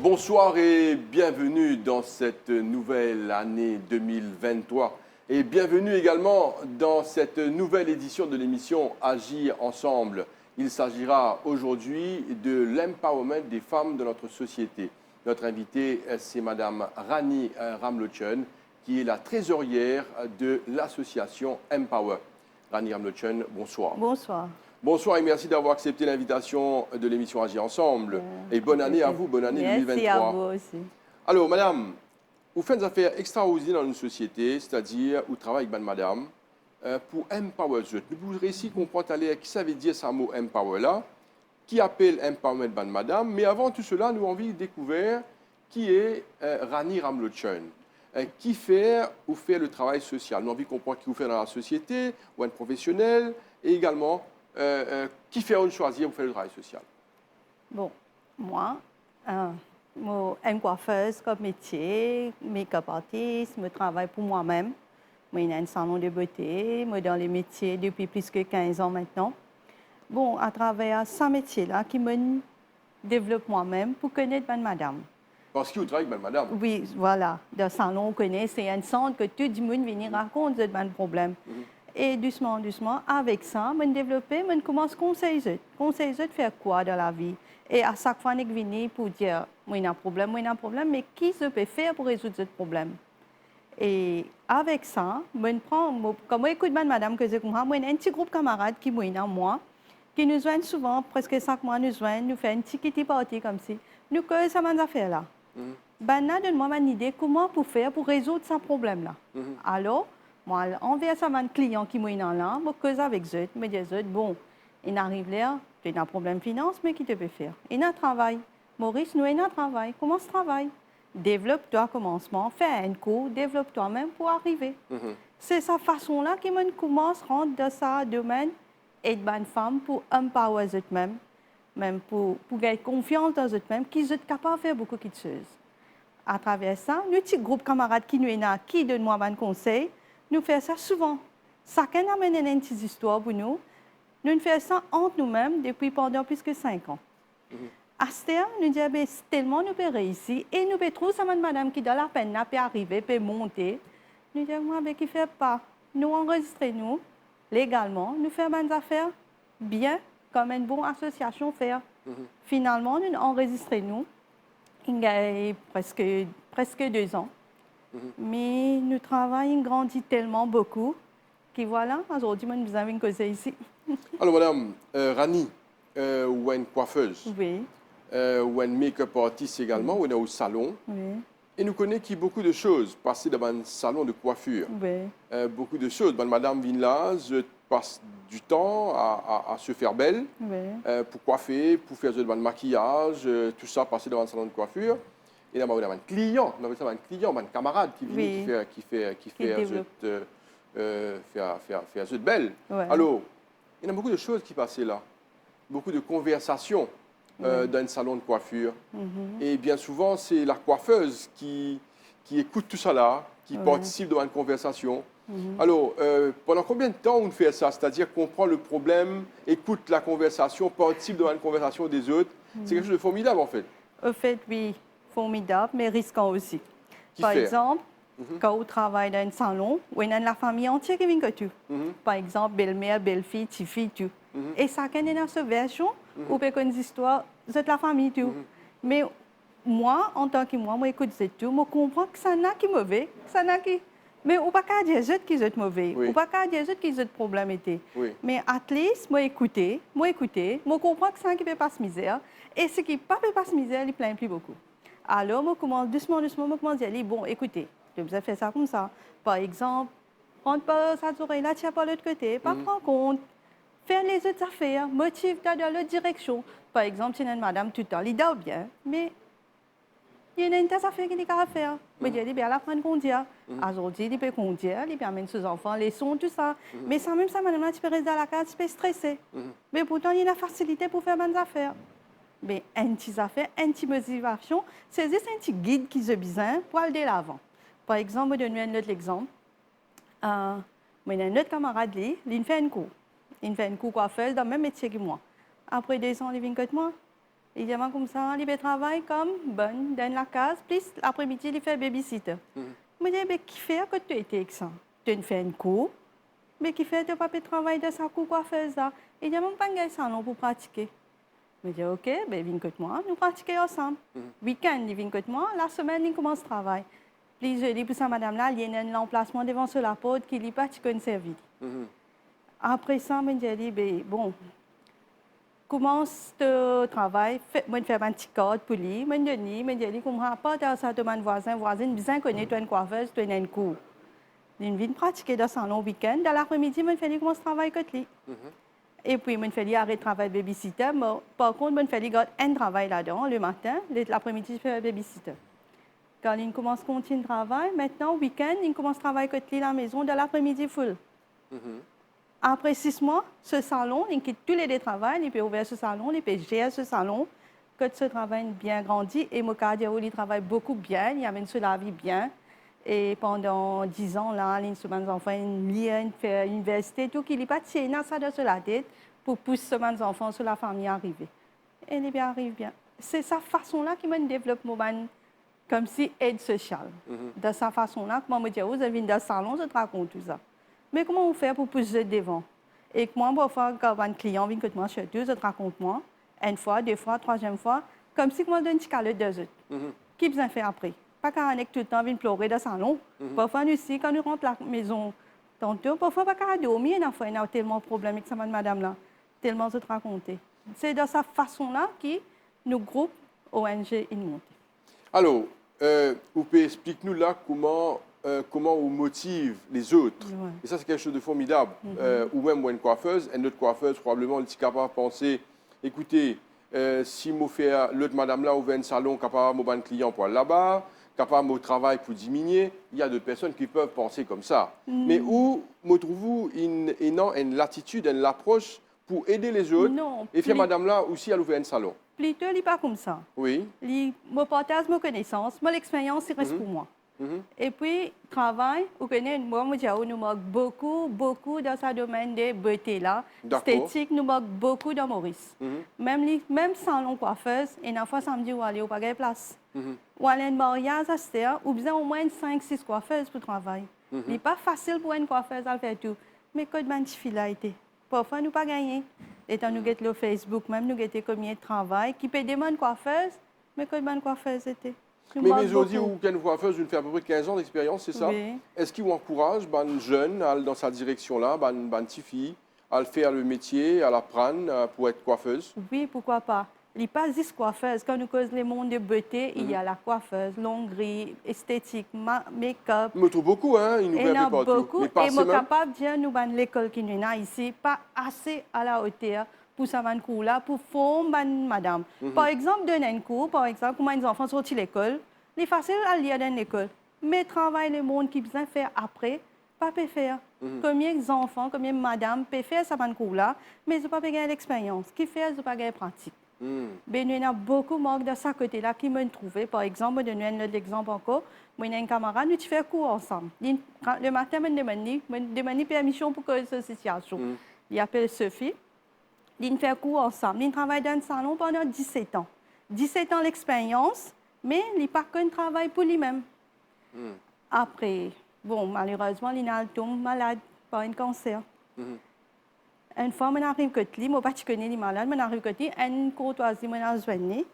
Bonsoir et bienvenue dans cette nouvelle année 2023 et bienvenue également dans cette nouvelle édition de l'émission Agir ensemble. Il s'agira aujourd'hui de l'empowerment des femmes de notre société. Notre invitée, c'est Madame Rani Ramlochen, qui est la trésorière de l'association Empower. Rani Ramlochen, bonsoir. Bonsoir. Bonsoir et merci d'avoir accepté l'invitation de l'émission Agir ensemble. Et bonne année à vous, bonne année 2023. Merci à vous aussi. Alors, madame, vous faites des affaires extraordinaires dans une société, c'est-à-dire vous travaillez avec madame pour empower. Vous réussissez à comprendre qui ça veut dire ce mot empower là, qui appelle empowerment madame, mais avant tout cela, nous avons envie de découvrir qui est Rani Ramlochen. Qui fait ou fait le travail social. Nous avons envie de comprendre qui vous fait dans la société, ou un professionnel, et également qui fait une choisir pour faire le travail social. Bon, moi, je suis coiffeuse comme métier, make-up artiste, je travaille pour moi-même. Je suis un salon de beauté, je suis dans les métiers depuis plus de 15 ans maintenant. Bon, à travers ce métier-là, qui me développe moi-même pour connaître madame. Parce que vous travaillez avec madame. Oui, voilà. Dans le salon, on connaît, c'est un centre que tout le monde vient raconter de problème. Et doucement, doucement, avec ça, je développe, je commence à conseiller. Conseiller de faire quoi dans la vie? Et à chaque fois, je viens pour dire, moi, j'ai un problème, mais qui je peux faire pour résoudre ce problème? Et avec ça, je prends, comme je écoute madame, que je comprends, moi, j'ai un petit groupe de camarades qui moi, qui nous joignent souvent, presque chaque mois, nous joignent, nous faisons une petite partie comme ça. Nous causons ces affaires-là. Donne-moi une idée comment pour faire pour résoudre ce problème-là. Alors, moi, envers ça, un client qui m'a là, je cause avec eux, je me dis, bon, il arrive là, tu as un problème de finance, mais qui te peut faire? Il a un travail. Maurice, nous, il a un travail. Comment ce travail? Développe-toi commencement, fais un cours, développe-toi même pour arriver. C'est cette façon-là que je commence à rentrer dans ce domaine et de bonne femme pour empower eux-mêmes, même pour gagner confiance dans eux-mêmes, qu'ils sont capables de faire beaucoup de choses. À travers ça, nous, petit groupe de camarades qui nous est là, qui donne moi un conseil, nous faisons ça souvent. Chacun amène une petite histoire pour nous. Nous faisons ça entre nous-mêmes depuis pendant plus de 5 ans. À ce temps, nous disons, tellement nous pouvons réussir et nous pouvons trouver ça madame qui, dans la peine, peut arriver, peut monter. Nous disons, moi, qui ne fait pas. Nous enregistrons nous légalement, nous faisons des affaires bien, comme une bonne association faire. Finalement, nous enregistrons nous. Il y a presque 2 ans. Mais nous travaillons, grandit tellement beaucoup que voilà, aujourd'hui, nous avons une cause ici. Alors, madame Rani, ou une coiffeuse, Oui. ou une make-up artiste également, ou au salon. Oui. Et nous connaissons beaucoup de choses, passer dans un salon de coiffure. Oui. Beaucoup de choses. Madame vient là, je passe du temps à se faire belle, pour coiffer, pour faire du maquillage, tout ça, passer dans un salon de coiffure. Et là, on a un client, un camarade qui vient, qui fait belle. Ouais. Alors, il y a beaucoup de choses qui passaient là, beaucoup de conversations dans un salon de coiffure. Et bien souvent, c'est la coiffeuse qui écoute tout ça là, qui participe dans une conversation. Alors, pendant combien de temps on fait ça? C'est-à-dire qu'on prend le problème, écoute la conversation, participe dans une conversation des autres. C'est quelque chose de formidable en fait. Au fait, oui, formidable, mais risquant aussi. Par exemple, quand on travaille dans un salon, on a la famille entière qui vient que tout. Par exemple, belle-mère, belle-fille, petite-fille, tout. Et chacun est dans cette version, ou peut une histoire, c'est la famille, tout. Mais moi, en tant que moi écoute tout, je comprends que ça n'a qui mauvais, ça n'a qui... Mais on ne peut pas dire qui est mauvais, on ne peut pas dire qui est problème. Mais at least, moi écouter, je comprends que ça qui ne peut pas se misère, et ce qui ne peut pas se misère, il plaint plus beaucoup. Alors, je commence doucement, je commence à dire, bon, écoutez, je vais faire ça comme ça. Par exemple, prendre pas cette oreille-là, tiens pas l'autre côté, pas prendre compte, faire les autres affaires, motive dans l'autre direction. Par exemple, si une madame tout le temps, il dort bien, mais il y a une tas d'affaires qu'il a à faire. Mais il peut apprendre à conduire. Aujourd'hui, il peut conduire, il peut amener ses enfants, les sons, tout ça. Mais ça, même ça, madame, tu peux rester à la case, tu peux stresser. Mais pourtant, il y a la facilité pour faire bonnes affaires. Mais une petite affaire, une petite motivation, c'est juste un petit guide qui se besoin pour aller de l'avant. Par exemple, je donne un autre exemple. J'ai un autre camarade, il fait un cours. Il fait un cours coiffeuse dans le même métier que moi. Après 2 ans, il vient avec moi. Il dit comme ça, il fait travail comme bonne dans la case, plus l'après-midi, il fait babysitter. Je me dis, mais qui fait que tu étais avec ça? Tu fais une cour, mais qui fait que tu pas fait travail de sa cour coiffeuse là? Il dit, même pas un salon pour pratiquer. Je me dis, OK, ben viens que moi, nous pratiquons ensemble. Week-end, il vient que moi, la semaine, il commence le travail. Puis je dis pour ça, madame là, il y a un emplacement devant sur la porte qui n'est pas un service. Après ça, je me dis, ben, bon, commence le travail, je fais un petit code pour lui, je dis, comme rapport à ça de mon voisine, bien connaître une coiffeuse, tu as une cour. Je viens pratiquer dans son long week-end, dans l'après-midi, je fais commence travail avec lui. Et puis, je fais arrêter de travail babysitter, mais par contre, je fais un travail là-dedans, le matin, l'après-midi, je fais babysitter. Quand il commence à continuer le travail, maintenant, week-end, il commence à travailler avec lui à la maison, dans l'après-midi full. Après 6 mois, ce salon, il quitte tous les deux travails, il peut ouvrir ce salon, il peut gérer ce salon, que ce travail bien grandi. Et mon cardio, il travaille beaucoup bien, il amène sur la vie bien. Et pendant 10 ans, là, il a mes enfants, il fait l'université, tout, il n'est pas tiré ça de la tête pour pousser mes enfants sur la famille arriver. Et il arrive bien. C'est sa façon-là qui me développe mon comme si aide sociale. De sa façon-là, comment me dire, vous avez dans le salon, je te raconte tout ça. Mais comment on fait pour pousser devant? Et que moi, parfois, quand un client vient que moi chez eux, je te raconte moi, une fois, 2 fois, 3e fois, comme si moi, je donne un petit calot de autres. Qui besoin faire après? Pas qu'à tout le temps, venir pleurer dans le salon. Parfois, nous aussi, quand nous rentrons à la maison, tantôt, parfois, pas qu'à dormir, il y a tellement de problèmes avec cette madame-là, tellement je te raconter. C'est de cette façon-là que nos groupes ONG ils montent. Alors, vous pouvez expliquer-nous là comment on motive les autres. Ouais. Et ça, c'est quelque chose de formidable. Ou même une coiffeuse, une autre coiffeuse, probablement, elle est capable de penser, écoutez, si je fais l'autre madame là, ouvre un salon, capable de client pour aller là-bas, capable de travail pour diminuer, il y a d'autres personnes qui peuvent penser comme ça. Mais où me trouvez-vous une latitude, une approche pour aider les autres et faire madame là aussi à ouvrir un salon? Plutôt, il n'est pas comme ça. Oui. Je partage mes connaissances, mon expérience, il reste pour moi. Et puis, travail, vous connaissez, moi, nous manque beaucoup dans ce domaine de beauté là. Esthétique, nous manque beaucoup dans Maurice. Même salon coiffeuse, et une fois samedi, où aller au pas de place. Ou aller à un mariage à Stère, ou bien au moins 5-6 coiffeuses pour travailler. Il n'est pas facile pour une coiffeuse à faire tout. Mais quand une fille a été, parfois, nous pas gagné. Et quand nous avons le Facebook, même nous avons combien de travail, qui peut demander une coiffeuse, mais quand une coiffeuse était. Mais aujourd'hui, où une coiffeuse, une fait à peu près 15 ans d'expérience, c'est ça? Oui. Est-ce qu'il encourage les jeunes à aller dans sa direction-là, les petites filles, à faire le métier, à l'apprendre pour être coiffeuse? Oui, pourquoi pas. Il n'y a pas juste coiffeuse. Quand nous causons le monde de beauté, il y a la coiffeuse, l'onglerie, esthétique, make-up. Il me trouve beaucoup, hein? Il nous Il y en a partout. beaucoup. Et je suis capable de dire, nous, l'école qui nous a ici, pas assez à la hauteur pour ça, là, pour former madame. Par exemple, donner un cours, par exemple, comment les enfants sortent de l'école, c'est facile à lire dans l'école. Mais travail, le monde qui besoin faire après, pas peut faire. Combien d'enfants, combien de madame peuvent faire ça, là, mais ils n'ont pas gagné l'expérience. Qui fait, ils n'ont pas gagné pratique. Ben, il y a beaucoup de manque de ce côté-là qui m'ont trouvé. Par exemple, je donne un autre exemple encore. Moi, j'ai un camarade, nous faisons cours ensemble. Le matin, je me demande permission pour que cette situation. Il appelle Sophie. Il fait cours ensemble. Il travaille dans un salon pendant 17 ans. 17 ans d'expérience, mais il n'a pas qu'un travail pour lui-même. Après, bon, malheureusement, il tombe malade par un cancer. Une fois, je arrive à lui, je ne connais pas les malades, je arrive à lui, une courtoisie, je suis venu.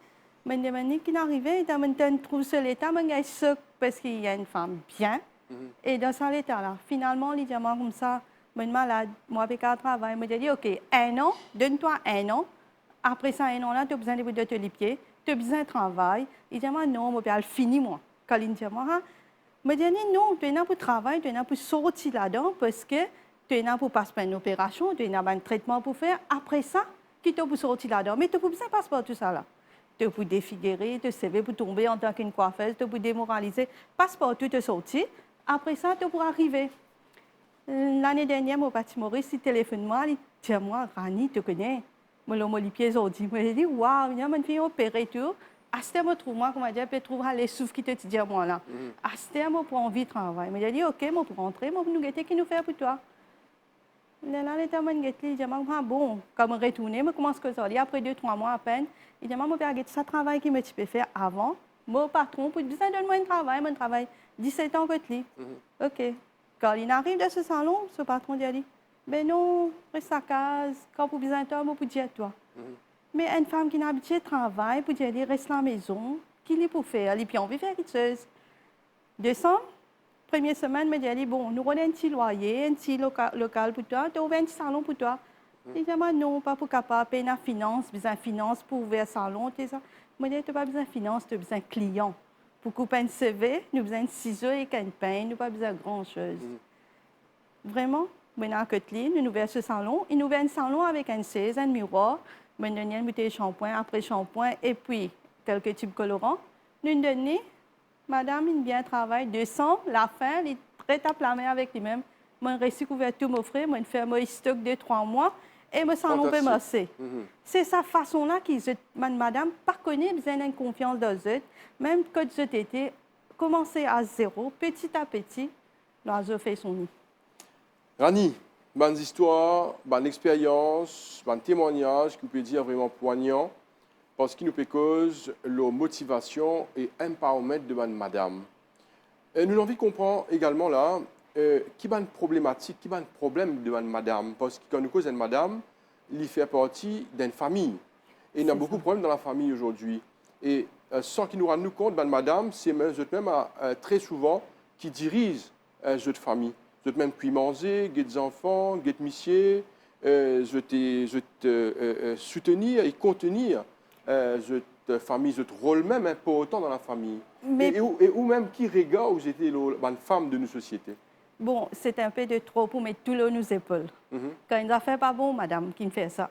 Je me demande qui est arrivé, je me trouve sur l'état, je suis choquée parce qu'il y a une femme bien. Et dans cet état-là, finalement, il dit comme ça, je suis malade, moi, je vais travailler. Je me dis, OK, 1 an, donne-toi 1 an. Après ça, 1 an-là, tu as besoin de te les pieds, tu as besoin de travail. Il dit, non, je vais finir, moi. Quand il dit, je me dis, non, tu es là pour travailler, tu es là pour sortir là-dedans parce que tu es là pour passer par une opération, tu es là pour un traitement pour faire. Après ça, tu es pour sortir là-dedans. Mais tu n'as pas besoin de passer par tout ça là. Tu es pour défigurer, tu es pour tomber en tant qu'une coiffeuse, tu es pour démoraliser. Passe par tout, tu es sorti. Après ça, tu es pour arriver. L'année dernière, mon petit Maurice, il téléphone-moi, il dit, moi, Rani, tu connais. Je me les pieds aujourd'hui. Je me dis, waouh, il y a une fille opérée tout. À ce moment, trouve-moi, comment dire, peut trouver les souffles qui te disent moi là. À ce moment, pour envie de travailler. Je me dis, OK, moi, pour rentrer, moi, pour nous guetter, qui nous fait pour toi. Là, les gens me disent, bon, comme retourner, je commence que ça. Après 2-3 mois à peine, il dit, je vais regarder ce travail que je peux faire avant. Mon patron, pour dire, donne-moi un travail 17 ans que tu OK. Quand il arrive dans ce salon, ce patron dit, ben non, reste à casa, quand vous besoin de toi, vous dire toi. Mais une femme qui n'a habitué de travail, pour dire, reste à la maison, qui est pour faire? Et puis on veut faire quelque chose. Décembre, première semaine, me dit, bon, nous avons un petit loyer, un petit local pour toi, tu as ouvert un petit salon pour toi. Il dit, non, pas pour capable, payer la finance, besoin de finance pour ouvrir un salon, tout ça. Moi, je dis, tu n'as pas besoin de finance, tu as besoin de clients. Pour couper un CV, nous avons besoin de ciseaux et un pain, nous n'avons pas besoin de grand-chose. Vraiment, maintenant, à Côte-Lille, nous ouvrons ce salon. Il nous ouvre un salon avec un chaise, un miroir, nous donnons une bouteille de shampoing, après shampoing, et puis quelques tubes colorants. Nous donnons, madame, il bien travaille, 200, la fin, il traite à la main avec lui-même. Moi, je réussis à tout m'offrir, moi, je fais un stock de 3 mois, et me salon peut marcher. C'est sa façon-là qu'ils, madame, pas connaît, besoin d'une confiance dans eux. Même quand je étais commencé à zéro, petit à petit, là, je fais son nid. Rani, bonne histoire, bonne expérience, bon témoignage qui peut dire vraiment poignant, parce qu'il nous peut cause la motivation et empowerment de madame. Et nous avons envie de comprendre également là, qui est une problématique, qui est un problème de madame, parce que quand nous causons madame, il fait partie d'une famille. Et il y a beaucoup de problèmes dans la famille aujourd'hui. Et sans qu'il nous rende compte, madame, c'est même très souvent qui dirige cette famille. Je te même puis manger, des enfants, des messieurs, je te soutenir et contenir cette famille, ce rôle même important dans la famille. Mais... Et où même qui regarde où j'étais la femme de nos sociétés. Bon, c'est un peu de trop pour mettre tout le nos épaules. Quand il ne fait pas bon, madame qui me fait ça.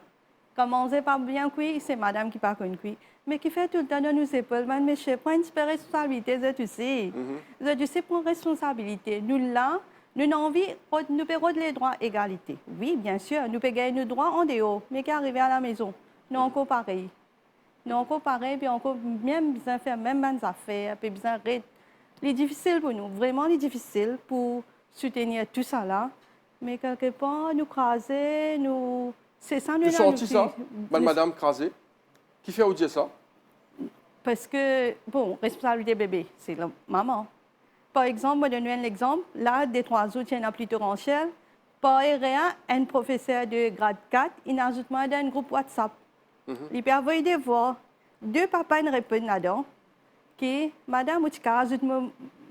Quand manger pas bien cuit, c'est madame qui pas cuit. Mais qui fait tout le temps de nos épaules, mais je prends une responsabilité, tu sais. Je sais prendre responsabilité. Nous là, nous avons envie, nous payons les droits égalité. Oui, bien sûr, nous payons nos droits en dehors, mais qui arrivent à la maison, nous encore pareil. Nous encore pareil, puis encore même besoin de faire même bonnes affaires, puis besoin de... C'est difficile pour nous, vraiment difficile pour soutenir tout ça là. Mais quelque part, nous craser, nous... C'est ça, nous... Tu sens ça, madame crasée? Qui fait dire ça? Parce que, bon, responsabilité bébé, c'est la maman. Par exemple, je donne un exemple. Là, des 3 autres, il y en a plus torrentiel. Par rien, un professeur de grade 4, il ajoute moi dans un groupe WhatsApp. Il peut envoyer des voix. 2 papas ne répondent là-dedans. Qui, madame, ou tu ajoute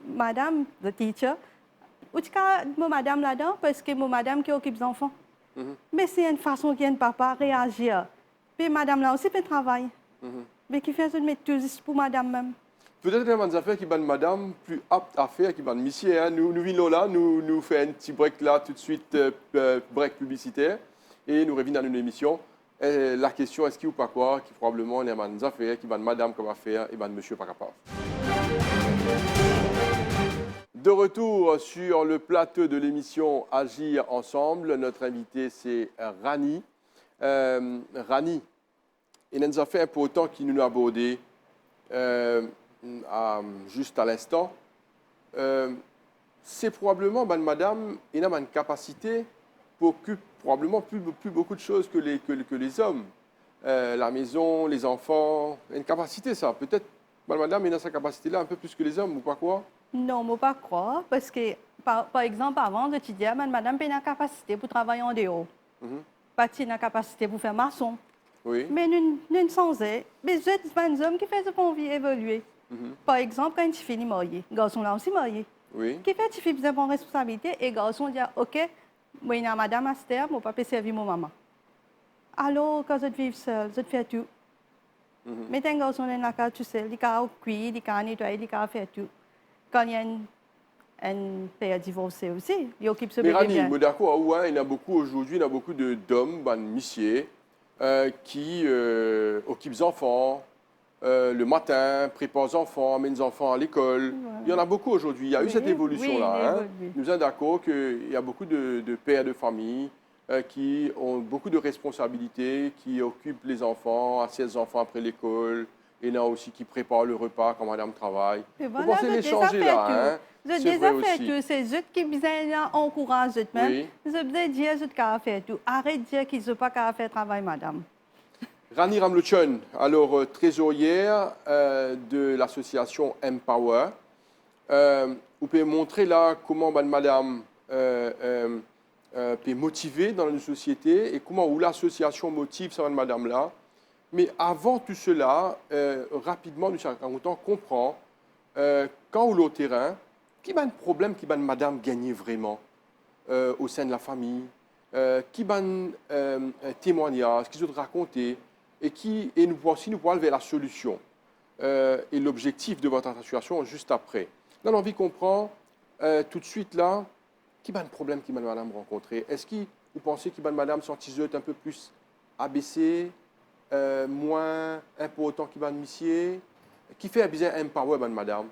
madame, the teacher, ou tu ajoute madame là-dedans parce que mon madame qui occupe les enfants. Mais c'est une façon qu'un papa réagir. Puis madame là aussi peut travailler. Mais qui fait ça de mettre tout juste pour madame même. Peut-être qu'il y a des affaires qui sont madame plus aptes à faire, qui sont monsieur. Hein. Nous venons là, nous faisons un petit break là tout de suite, break publicitaire, et nous revenons dans une émission. Et la question, est-ce qu'il ou pas quoi, qui probablement il y a des affaires qui sont madame comme affaire et monsieur pas capable. De retour sur le plateau de l'émission Agir ensemble, notre invité c'est Rani. Rani, il y a des affaires importantes qui nous ont abordées. Juste à l'instant, c'est probablement, madame, il a une capacité pour occuper probablement plus beaucoup de choses que les hommes. La maison, les enfants, une capacité ça. Peut-être, madame, il a sa capacité-là un peu plus que les hommes, ou pas quoi? Non, je ne pas croire, parce que, par exemple, avant, je disais, madame a une capacité pour travailler en dehors. Pas une capacité pour faire maçon. Oui. Mais nous ne sommes pas. Mais je des hommes qui font ce qu'on vit évoluer. Par exemple, quand tu finis marié, les garçons là aussi mariés. Oui. Qui fait tu fais besoin de responsabilité et les garçons disent OK, moi, il y a madame Aster, mon papa servir mon maman. Alors, quand je vis seul, je fais tout. Mais un garçon dans la case, tu sais, il a cuire, il a nettoyer, il a faire tout. Quand il y a un père divorcé aussi, il occupe ce bébé. Mais Rani, je d'accord, il y en a beaucoup aujourd'hui, il y a beaucoup d'hommes, messieurs, qui occupent les enfants. Le matin, prépare les enfants, amène les enfants à l'école. Ouais. Il y en a beaucoup aujourd'hui. Il y a eu cette évolution-là. Nous sommes d'accord qu'il y a beaucoup de pères de famille qui ont beaucoup de responsabilités, qui occupent les enfants, assez les enfants après l'école, Il y en a aussi qui préparent le repas quand madame travaille. Et Vous pensez les je changer là, hein? Je C'est déjà vrai fait aussi. tout. C'est eux qui besoin encouragent même. Oui. Je besoin dire eux qui fait tout. Arrête de dire qu'ils n'ont pas qu'à faire travail, madame. Rani Ramluchon, alors trésorière de l'association Empower. Vous pouvez montrer là comment madame peut motiver dans une société et comment où l'association motive cette madame là. Mais avant tout cela, rapidement, nous allons comprendre quand ou le terrain, qui a un problème qui va madame gagner vraiment au sein de la famille, qui va un témoignage, qui ont raconter et nous aussi nous pouvons vers la solution et l'objectif de votre association juste après. Nous avons envie de comprendre tout de suite là, qui va un problème qui va madame rencontrer. Est-ce que vous pensez que madame sentit un peu plus abaissée, moins important qui va monsieur, qui fait bien empower madame?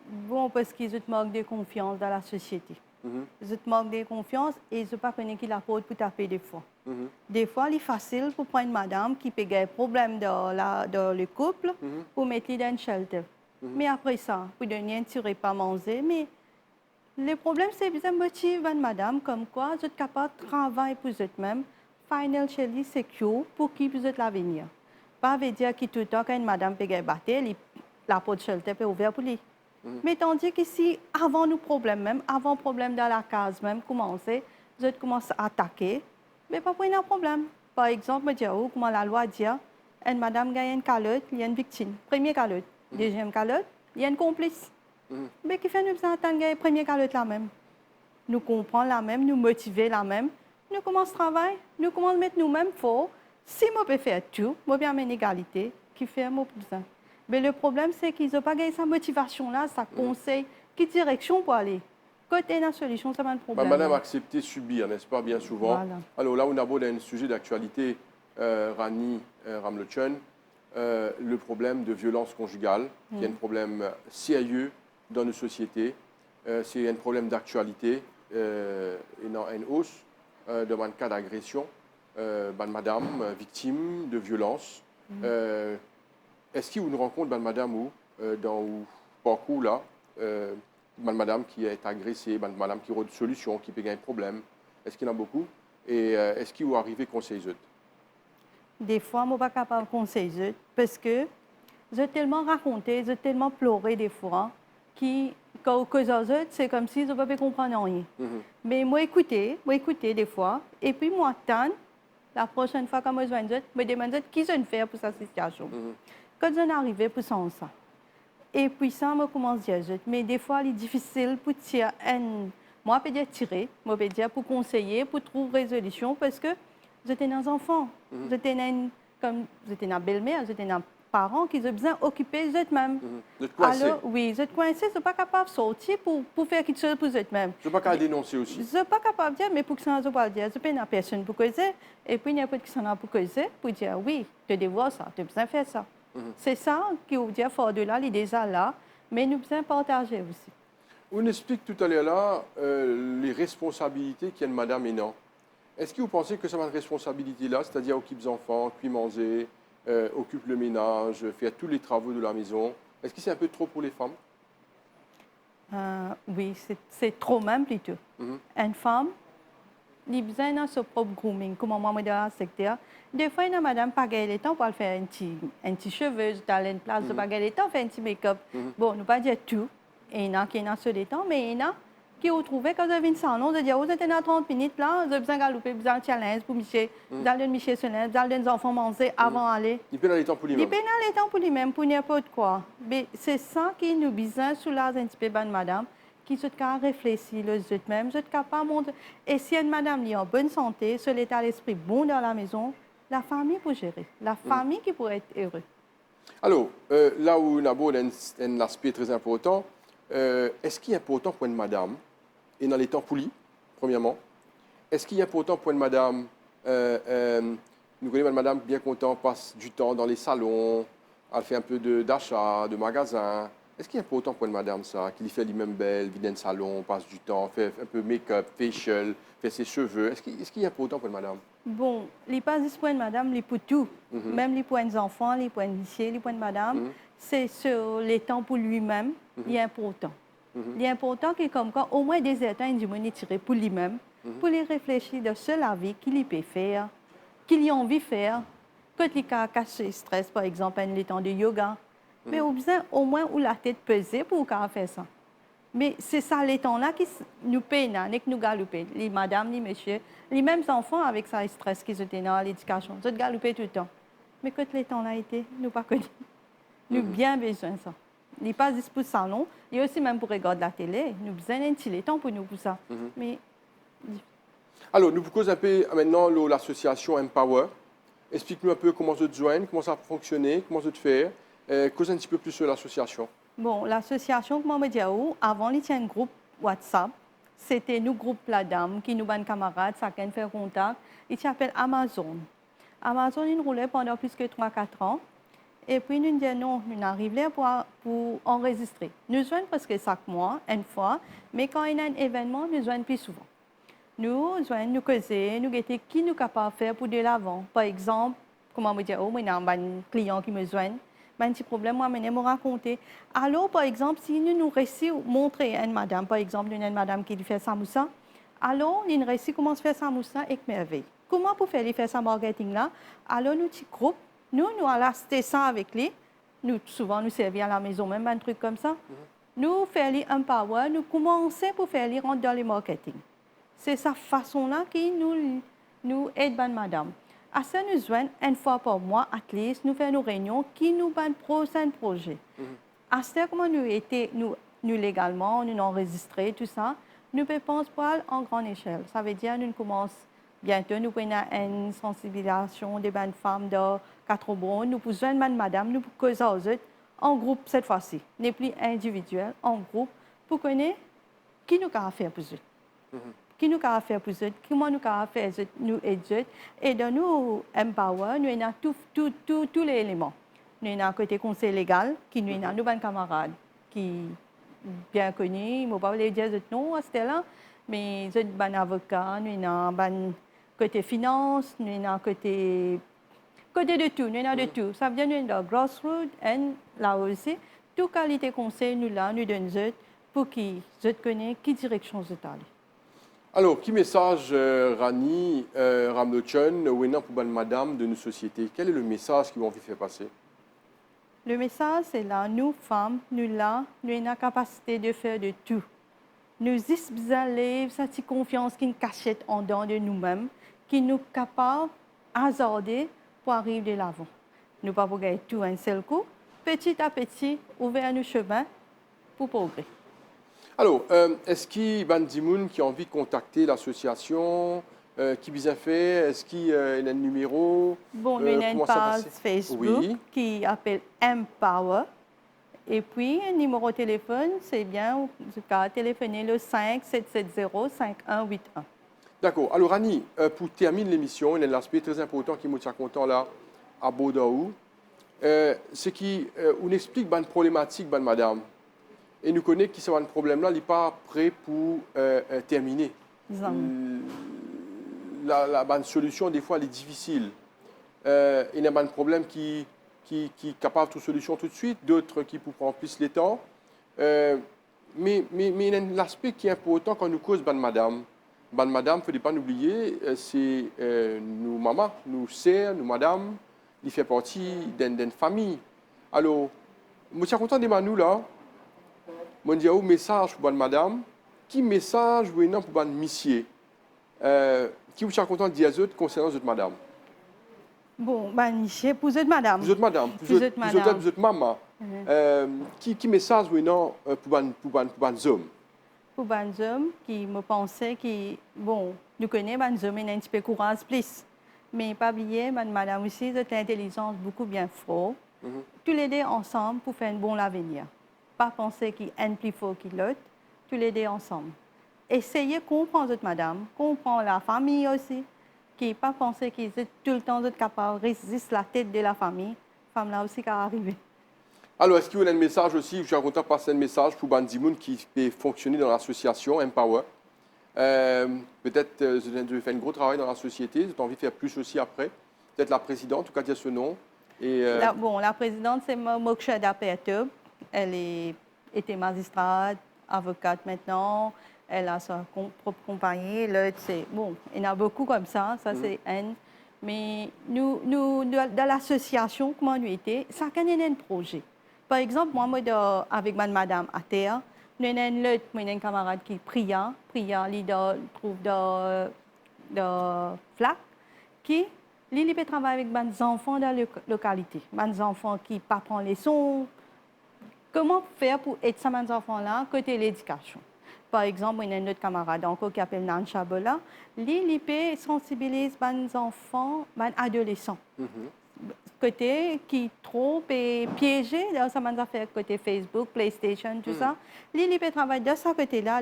Bon, parce qu'ils ont manque de confiance dans la société. Ils ont manque de confiance et ils ne pas connaître qui la porte pour taper des fois. Des fois, il est facile pour prendre madame qui peut avoir un problème dans le couple pour mettre dans une shelter. Mais après ça, pour donner un petit repas manger. Mais le problème, c'est que vous motivez madame comme quoi vous êtes capable de travailler pour vous-même, financially secure pour qui vous êtes l'avenir. Pas veut dire que tout le temps, quand une madame peut battre, la porte shelter peut ouvrir pour lui. Mais tandis que si, avant nos problèmes même, avant le problème dans la case même, commencer, vous commencez à attaquer, mais pas pour un problème. Par exemple, je dis, comment la loi dit, une madame gagne une calotte, il y a une victime. Première calotte. Deuxième calotte, il y a une complice. Mais qui fait nous attendre la première calotte la même. Nous comprenons la même, nous motiver la même. Nous commençons à travailler, nous commençons à mettre nous-mêmes fort. Si moi peux faire tout, moi bien une égalité, qui fait mon besoin. Mais le problème, c'est qu'ils n'ont pas gagné sa motivation-là, sa conseil, quelle direction pour aller. Côté la solution, ça va un problème. Madame a accepté subir, n'est-ce pas, bien souvent. Voilà. Alors là, on aborde un sujet d'actualité, Rani Ramluchon, le problème de violence conjugale, qui est un problème sérieux dans nos sociétés. C'est un problème d'actualité, une hausse de un cas d'agression, madame victime de violence. Est-ce qu'il y a une rencontre, madame, ou dans le parcours là, madame qui est agressée, madame qui a une solution, qui peut gagner un problème? Est-ce qu'il y en a beaucoup? Et est-ce qu'il vous arrive à conseiller? Des fois, je ne suis pas capable de conseiller parce que j'ai tellement raconté, j'ai tellement pleuré des fois, quand c'est comme si je ne pouvais pas comprendre rien. Mais moi, écouter des fois, et puis moi, attendre, la prochaine fois que je me demande qui je vais faire pour cette situation. Quand je suis arrivé pour ça. Et puis ça, je commence à dire, mais des fois, il est difficile pour tirer moi, je peux dire tirer, moi, je peux dire pour conseiller, pour trouver une résolution, parce que j'étais un enfant, j'étais une belle-mère, j'étais un parent qui ont besoin d'occuper eux-mêmes. Alors, oui, vous êtes coincé, je ne suis pas capable de sortir pour faire quelque chose pour eux-mêmes. Je ne suis pas capable de dénoncer aussi. Je ne suis pas capable de dire, mais pour que ça, je ne pas dire, je n'ai pas personne pour causer. Et puis, il n'y a pas de personne pour causer, pour dire, oui, tu dois voir ça, tu as besoin de faire ça. C'est ça qui veut dire, fort de là, il est déjà là, mais nous devons partager aussi. On explique tout à l'heure là les responsabilités qu'il y a de madame et non. Est-ce que vous pensez que ça va une responsabilité là, c'est-à-dire occupe les enfants, puis manger, occupe le ménage, faire tous les travaux de la maison? Est-ce que c'est un peu trop pour les femmes? Oui, c'est trop même plutôt. Une femme, il a besoin de son propre grooming, comme moi, dans le secteur. Des fois, il y a madame pas gagné le temps pour faire un petit cheveu, dans une place de pas gagner le temps, faire un petit make-up. Bon, nous pas dire tout. Il y en a qui ont sur le temps, mais il y en a qui ont trouvé quand vous avez un salon, de dire, vous êtes dans 30 minutes là, vous avez besoin de galoper, vous avez un challenge pour Michel, vous avez Michel Sonnet, vous avez des enfants manger avant d'aller. Il peut aller temps pour lui-même. Il peut aller temps pour lui-même, pour n'importe quoi. Mais c'est ça qui nous besoin sous la un petit peu, madame, qui sont capables de réfléchir eux-mêmes, sont capables de montrer. Et si une madame est en bonne santé, sur l'état d'esprit bon dans la maison, la famille peut gérer, la famille qui pourrait être heureuse. Alors, là où on aborde un aspect très important, est-ce qu'il est important pour une madame, et dans les temps polis, premièrement, est-ce qu'il est important pour une madame, nous connaissons une madame bien contente, passe du temps dans les salons, elle fait un peu d'achat, de magasin, Est-ce qu'il est important pour une madame ça, qu'il fait lui-même belle, vient dans le salon, passe du temps, fait un peu make-up, facial, fait ses cheveux? Est-ce qu'il est important pour une madame? Bon, les pas juste pour une madame, les pour tout. Même les pour les enfants, les pour les lycées, les pour une madame, c'est sur les temps pour lui-même, il est important. Il est important que comme quoi, au moins des temps, il dit tirer pour lui-même, pour les réfléchir de ce la vie qu'il peut faire, qu'il a envie de faire. Quand il a caché stress, par exemple, en les temps de yoga. Mais au besoin, au moins, où la tête pesée pour faire ça. Mais c'est ça, les temps-là qui nous peinent, que nous galopons. Les madames, les messieurs, les mêmes enfants avec ça, stress qui étaient dans l'éducation. Ils galopent tout le temps. Mais quand les temps-là étaient, nous pas connus. Nous avons bien besoin de ça. Il n'est pas juste pour le salon, il y a aussi même pour regarder la télé. Nous avons besoin d'un petit temps pour nous pour ça. Mais... Alors, nous vous causons un peu maintenant l'association Empower. Explique-nous un peu comment vous joignez, comment ça fonctionne, comment vous faites. Cause un petit peu plus sur l'association. Bon, l'association, comment me dire, avant, il y a un groupe WhatsApp. C'était nous, groupe La Dame, qui nous, des camarades, chacun fait contact. Il s'appelle Amazon. Amazon, il roulait pendant plus que 3-4 ans. Et puis, nous disons non, nous arrivons pour enregistrer. Nous jouons presque chaque mois, une fois, mais quand il y a un événement, nous jouons plus souvent. Nous jouons, nous causons, nous guettons qui nous capable de faire pour de l'avant. Par exemple, comment me dire, moi, il y a un client qui me joint. Un petit problème, moi, je me raconter. Alors, par exemple, si nous réussissons à montrer à une madame, par exemple, une madame qui fait samoussa, alors, nous réussissons comment se faire samoussa avec merveille. Comment pour faire ça marketing-là? Alors, nous, petit groupe, nous allons acheter ça avec lui. Nous, souvent, nous servons à la maison, même un truc comme ça. Nous faisons un power, nous commençons pour faire rentrer dans le marketing. C'est cette façon-là qui nous aide, madame. À ça, nous joignons une fois par mois, à least, nous faisons nos réunions qui nous donnent prochain projet. À ça, comment nous légalement, nous enregistrons tout ça, nous pensons pas en grande échelle. Ça veut dire nous commençons bientôt, nous avons une sensibilisation des bonnes femmes de 4 bons. Nous pouvons joindre madame, nous pouvons causer aux autres en groupe cette fois-ci, n'est plus individuel, en groupe, pour connaître qui nous a fait pour eux. Qui nous a fait pour eux, comment nous a fait nous aider. Et dans nous Empower, nous avons tous les éléments. Nous avons un côté conseil légal, qui nous avons nos camarades qui bien connus, je ne vais pas les dire non à ce là, mais nous avons un avocat, nous avons un côté finance, nous avons un côté de tout, nous avons de tout. Ça veut dire nous avons grassroots et là aussi, toute qualité conseil nous là, nous donnons pour qu'ils connaissent quelle direction vous allez. Alors, qui message, Rani, Ramlochon, ou pour madame de nos sociétés? Quel est le message qu'ils vont faire passer? Le message, c'est là, nous, femmes, nous avons la capacité de faire de tout. Nous avons cette confiance qui nous cachette en dedans de nous-mêmes, qui nous est capable d'hasarder pour arriver de l'avant. Nous ne pouvons pas gagner tout un seul coup. Petit à petit, ouvrir nos chemins pour progresser. Alors, est-ce qu'il y a des gens qui ont envie de contacter l'association, qui bien fait? Est-ce qu'il y a un numéro? Bon, il y a une page Facebook qui s'appelle Empower. Et puis, un numéro de téléphone, c'est bien, vous pouvez téléphoner le 5-770-5181. D'accord. Alors, Rani, pour terminer l'émission, il y a un aspect très important qui me tient content là, à Bordeaux. C'est qu'on explique une problématique, madame. Et nous connaissons que ce problème-là, il n'est pas prêt pour terminer. La bonne solution, des fois, elle est difficile. Il y a un problème qui est capable de trouver solution tout de suite, d'autres qui peuvent prendre plus le temps. Mais il y a l'aspect qui est important quand nous causons madame. Madame, il ne faut pas oublier, c'est nos mamans, nos sœurs, nos madames, ils font partie d'une famille. Alors, je suis content de nous là. Je dis un message pour madame, qui message pour monsieur, qui vous êtes content de dire concernant votre madame. Bon, monsieur, pour votre madame. Vous êtes madame, vous êtes maman. Qui message pour les hommes? Pour les hommes qui me pensaient que, bon, nous connaissons les hommes, ils ont un petit peu courage plus. Mais pas oublier, madame aussi, de l'intelligence beaucoup bien fort. Tous les deux ensemble pour faire un bon avenir. Pas penser qu'il y a un plus fort que l'autre, tous les deux ensemble. Essayez de comprendre votre madame, comprendre la famille aussi, qui n'est pas penser qu'ils sont tout le temps capables de résister la tête de la famille. Femme là aussi qui est arrivée. Alors, est-ce qu'il y a un message aussi, je suis content de passer un message pour Bandimoun qui peut fonctionner dans l'association Empower. Peut-être vous avez fait un gros travail dans la société, vous avez envie de faire plus aussi après. Peut-être la présidente, en tout cas dire ce nom. Et, La présidente, c'est Mokshada Pertub. Était magistrate, avocate maintenant. Elle a sa propre compagnie. L'autre, il y en a beaucoup comme ça c'est Anne. Mais nous, dans l'association, comment nous était, chacun a un projet. Par exemple, moi, avec madame à terre, nous avons un camarade qui prie, il trouve de flac, qui peut travailler avec des enfants dans la localité, des enfants qui ne prennent pas les leçons. Comment faire pour aider ces enfants-là côté l'éducation? Par exemple, il y a un autre camarade encore qui s'appelle Nan Chabola. Il peut sensibiliser les enfants, les adolescents. Côté qui trop est piégé dans ces affaires côté Facebook, PlayStation, tout ça. Il peut travailler de ce côté-là.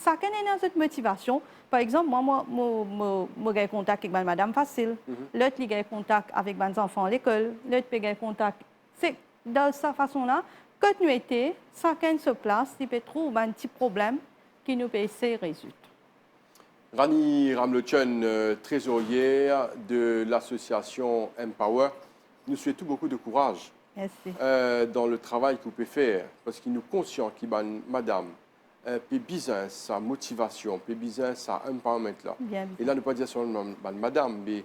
Chacun est dans cette motivation. Par exemple, moi, j'ai contact avec madame facile. L'autre, il a contact avec les enfants à l'école. L'autre, il a contact. C'est de cette façon-là. Quand nous étions, chacun se place, il peut trouver un petit problème qui nous peut essayer de résoudre. Rani Ramlochen, trésorière de l'association Empower, nous souhaitons beaucoup de courage dans le travail que vous pouvez faire, parce qu'il nous conscient que madame peut besoin sa motivation, peut besoin sa empowerment là. Et là, ne pas dire seulement madame, mais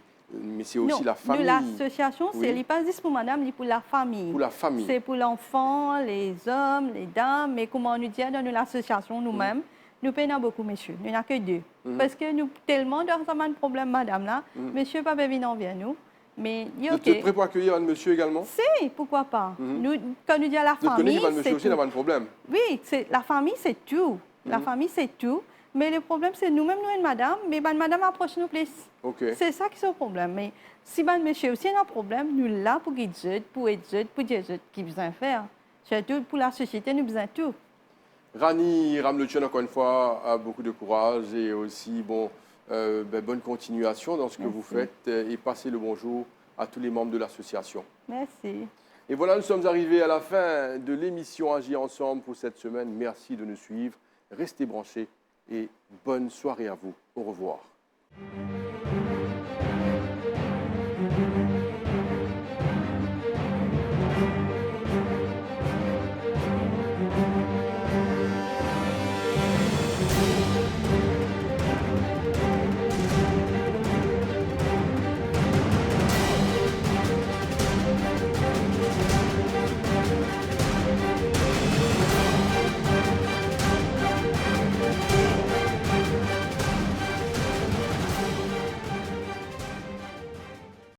c'est aussi la famille. L'association, c'est pas juste pour madame, c'est pour la famille. Pour la famille. C'est pour l'enfant, les hommes, les dames. Mais comment nous dire dans l'association nous-mêmes, nous payons beaucoup, messieurs. Nous n'avons que deux. Parce que nous tellement dans un problème, madame là, monsieur pas venir vers nous. Mais vous êtes prêt pour accueillir un monsieur également? Si, pourquoi pas. Nous, quand nous disons la famille, c'est aussi un problème. Oui, la famille, c'est tout. La famille, c'est tout. Mais le problème, c'est nous-mêmes, nous et madame, mais madame approche nous plus. C'est ça qui est le problème. Mais si monsieur aussi a un problème, nous sommes là pour guider, pour aider, pour dire ce qu'il besoin faire. Surtout pour la société, nous besoin de tout. Rani Ramlochen, encore une fois, a beaucoup de courage et aussi bonne continuation dans ce que vous faites et passez le bonjour à tous les membres de l'association. Merci. Et voilà, nous sommes arrivés à la fin de l'émission Agir ensemble pour cette semaine. Merci de nous suivre. Restez branchés et bonne soirée à vous. Au revoir.